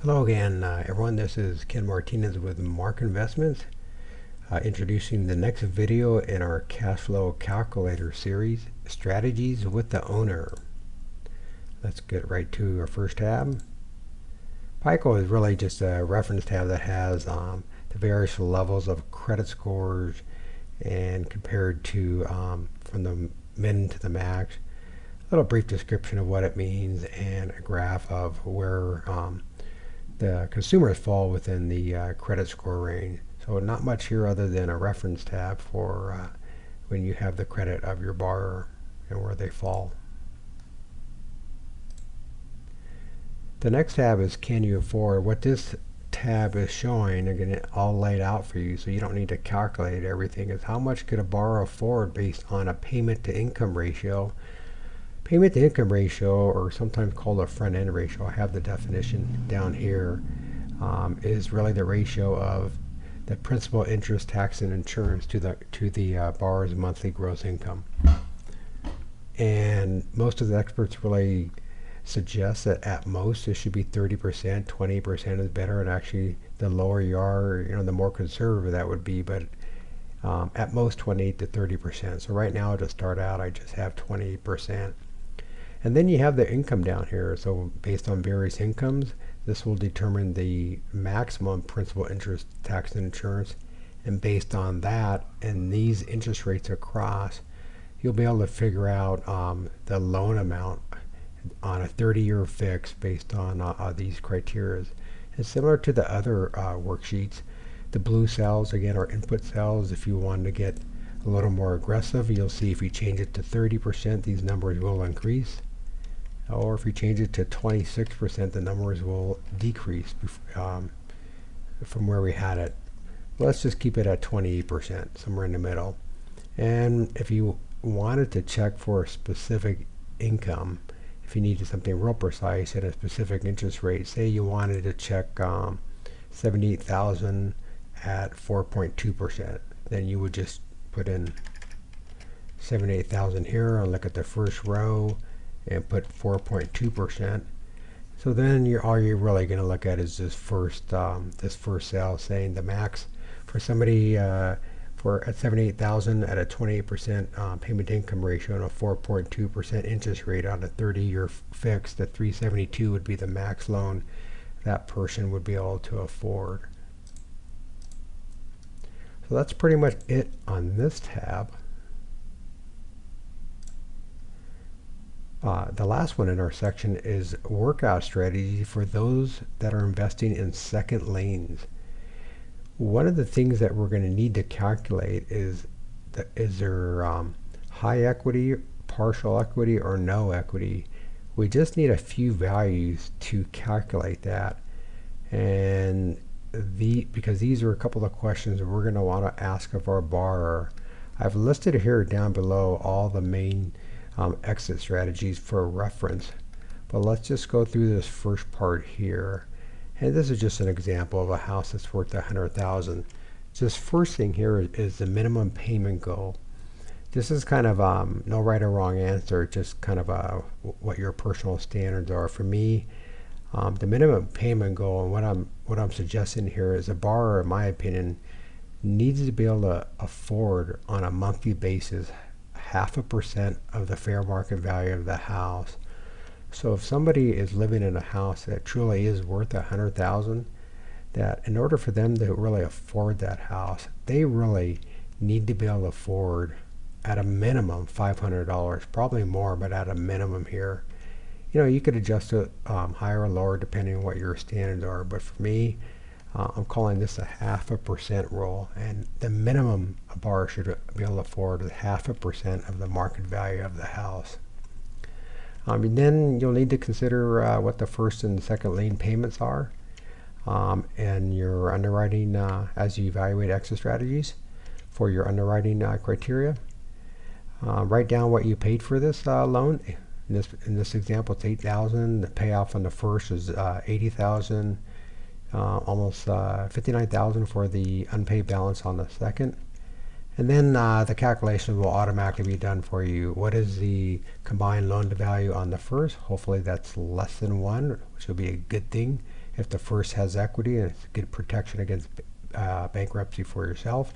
Hello again, everyone. This is Ken Martinez with Mark Investments, introducing the next video in our cash flow calculator series, Strategies with the Owner. Let's get right to our first tab. PICO is really just a reference tab that has the various levels of credit scores and compared to from the min to the max. A little brief description of what it means and a graph of where the consumers fall within the credit score range. So not much here other than a reference tab for when you have the credit of your borrower and where they fall. The next tab is Can You Afford? What this tab is showing, again, all laid out for you, so you don't need to calculate everything, is how much could a borrower afford based on a payment to income ratio. Payment to income ratio, or sometimes called a front end ratio, I have the definition down here, is really the ratio of the principal, interest, tax, and insurance to the borrower's monthly gross income. And most of the experts really suggest that at most it should be 30%, 20% is better, and actually the lower you are, the more conservative that would be, but at most 28 to 30%. So right now to start out I just have 20%. And then you have the income down here. So based on various incomes, this will determine the maximum principal, interest, tax, and insurance. And based on that and these interest rates across, you'll be able to figure out the loan amount on a 30-year fix based on these criteria. And similar to the other worksheets, the blue cells again are input cells. If you want to get a little more aggressive, you'll see if you change it to 30%, these numbers will increase. Or if you change it to 26%, the numbers will decrease from where we had it. Let's just keep it at 28%, somewhere in the middle. And if you wanted to check for a specific income, if you needed something real precise at a specific interest rate, say you wanted to check 78,000 at 4.2%, then you would just put in 78,000 here and look at the first row and put 4.2%. So then all you're really going to look at is this first cell, saying the max for somebody for at 78,000 at a 28% payment to income ratio and a 4.2% interest rate on a 30-year fix. The 372 would be the max loan that person would be able to afford. So that's pretty much it on this tab. The last one in our section is workout strategy for those that are investing in second liens. One of the things that we're going to need to calculate is there high equity, partial equity, or no equity. We just need a few values to calculate that, and because these are a couple of questions we're going to want to ask of our borrower. I've listed here down below all the main exit strategies for reference, but let's just go through this first part here. And this is just an example of a house that's worth $100,000. Just first thing here is the minimum payment goal. This is kind of no right or wrong answer, just kind of what your personal standards are. For me, the minimum payment goal, and what I'm suggesting here is a borrower, in my opinion, needs to be able to afford on a monthly basis 0.5% of the fair market value of the house. So if somebody is living in a house that truly is worth $100,000, that in order for them to really afford that house, they really need to be able to afford at a minimum $500, probably more, but at a minimum here. You could adjust it higher or lower depending on what your standards are, but for me, I'm calling this a 0.5% rule, and the minimum a borrower should be able to afford is 0.5% of the market value of the house. And then you'll need to consider what the first and second lien payments are, and your underwriting as you evaluate exit strategies for your underwriting criteria. Write down what you paid for this loan. In this example, it's $8,000. The payoff on the first is $80,000. Almost $59,000 for the unpaid balance on the second. And then the calculation will automatically be done for you. What is the combined loan to value on the first? Hopefully that's less than 1, which will be a good thing. If the first has equity, it's good protection against bankruptcy for yourself.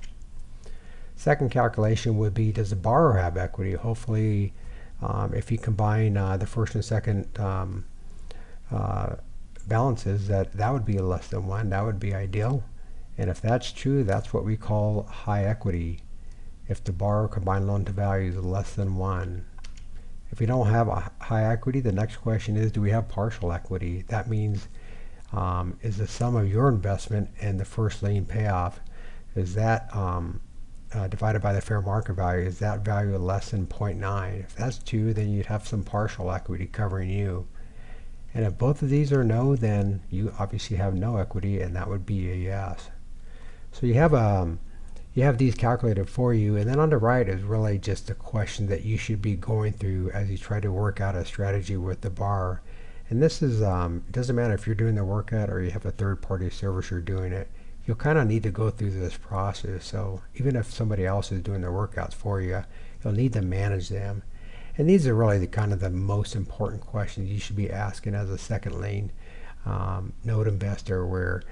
Second calculation would be, does the borrower have equity? Hopefully, if you combine the first and second balances, that would be less than 1. That would be ideal. And if that's true, that's what we call high equity. If the borrower combined loan to value is less than 1. If we don't have a high equity, the next question is, do we have partial equity? That means, is the sum of your investment and the first lien payoff, is that divided by the fair market value, is that value less than 0.9? If that's 2, then you'd have some partial equity covering you. And if both of these are no, then you obviously have no equity, and that would be a yes. So you have these calculated for you, and then on the right is really just a question that you should be going through as you try to work out a strategy with the borrower. And this is, it doesn't matter if you're doing the workout or you have a third-party servicer doing it. You'll kind of need to go through this process. So even if somebody else is doing the workouts for you, you'll need to manage them. And these are really the most important questions you should be asking as a second lien note investor, where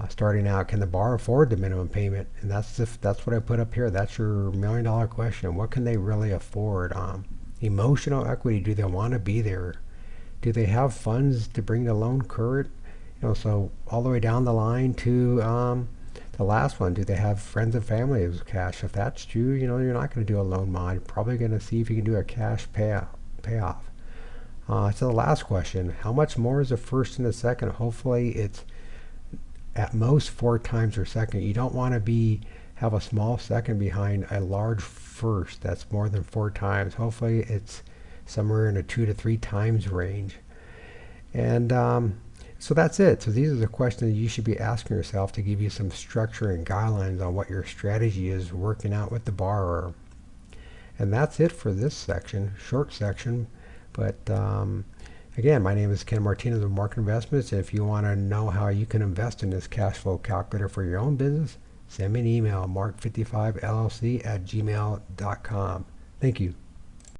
starting out, can the borrower afford the minimum payment? And that's what I put up here. That's your $1 million question. What can they really afford? Emotional equity, do they want to be there? Do they have funds to bring the loan current? So all the way down the line to the last one, do they have friends and family as cash? If that's true, you're not going to do a loan mod. You're probably going to see if you can do a cash payoff. So the last question, how much more is the first and the second? Hopefully it's at most 4 times your second. You don't want to have a small second behind a large first that's more than 4 times. Hopefully it's somewhere in a 2 to 3 times range. And so that's it. So these are the questions that you should be asking yourself to give you some structure and guidelines on what your strategy is working out with the borrower. And that's it for this section, short section. But again, my name is Ken Martinez of Market Investments. And if you want to know how you can invest in this cash flow calculator for your own business, send me an email, mark55llc@gmail.com. Thank you.